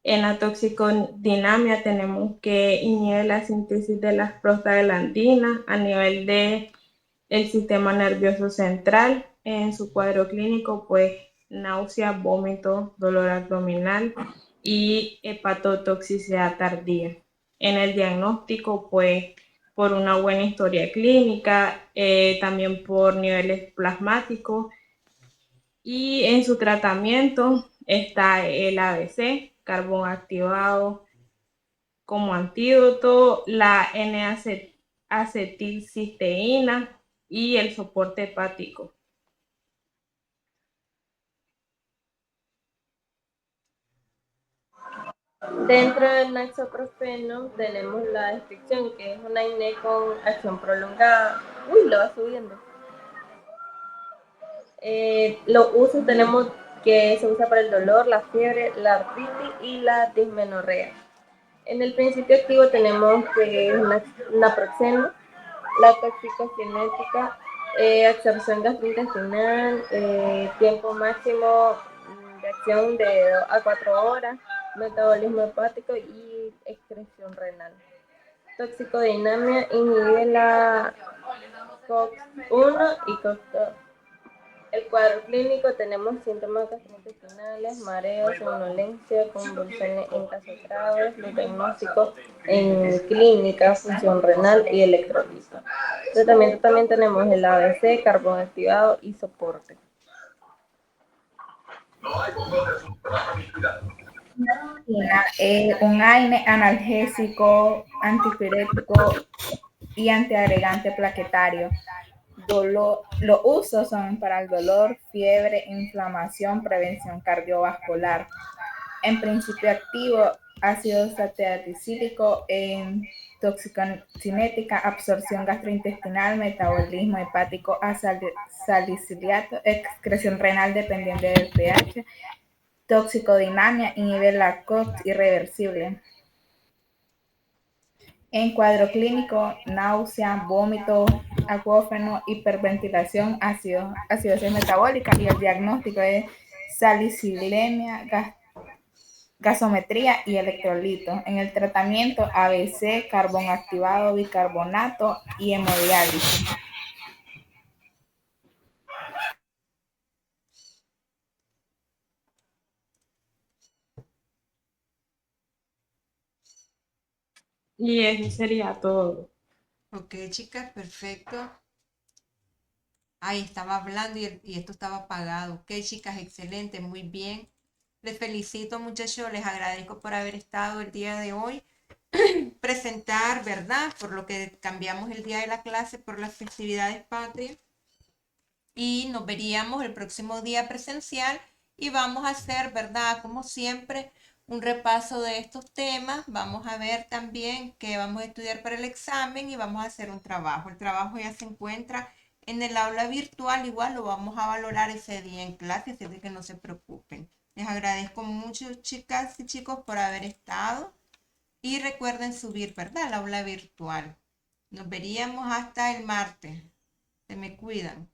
En la toxicodinamia tenemos que inhibe la síntesis de las prostaglandinas a nivel de el sistema nervioso central. En su cuadro clínico, pues náusea, vómito, dolor abdominal y hepatotoxicidad tardía. En el diagnóstico, pues por una buena historia clínica, también por niveles plasmáticos, y en su tratamiento está el ABC, carbón activado como antídoto, la N-acetilcisteína y el soporte hepático. Dentro del naxoprofeno tenemos la descripción, que es una INE con acción prolongada. Uy, lo va subiendo. Los usos tenemos que se usa para el dolor, la fiebre, la artritis y la dismenorrea. En el principio activo tenemos que es naproxeno, la toxicocinética, absorción gastrointestinal, tiempo máximo de acción de 2 a 4 horas, metabolismo hepático y excreción renal. Toxicodinamia inhibe la COX-1 y COX-2. El cuadro clínico tenemos síntomas gastrointestinales, mareos, somnolencia, convulsiones en casos graves, los diagnósticos en clínica, función renal y electrolito. Tratamiento también tenemos el ABC, carbón activado y soporte. Un AINE analgésico, antipirético y antiagregante plaquetario. Los usos son para el dolor, fiebre, inflamación, prevención cardiovascular. En principio activo, ácido salicílico, en toxicocinética, absorción gastrointestinal, metabolismo hepático saliciliato, excreción renal dependiente del pH. Toxicodinamia inhibe la COX irreversible. En cuadro clínico, náusea, vómito, acúfeno, hiperventilación, acidosis metabólica, y el diagnóstico es salicilemia, gasometría y electrolitos. En el tratamiento, ABC, carbón activado, bicarbonato y hemodiálisis. Y eso sería todo. Ok, chicas, perfecto. Ay, estaba hablando y esto estaba apagado. Ok, chicas, excelente, muy bien. Les felicito, muchachos, les agradezco por haber estado el día de hoy. Presentar, ¿verdad? Por lo que cambiamos el día de la clase por las festividades patrias. Y nos veríamos el próximo día presencial y vamos a hacer, ¿verdad? Como siempre, un repaso de estos temas. Vamos a ver también que vamos a estudiar para el examen y vamos a hacer un trabajo. El trabajo ya se encuentra en el aula virtual, igual lo vamos a valorar ese día en clase, así que no se preocupen. Les agradezco mucho, chicas y chicos, por haber estado. Y recuerden subir, ¿verdad? Al aula virtual. Nos veríamos hasta el martes. Se me cuidan.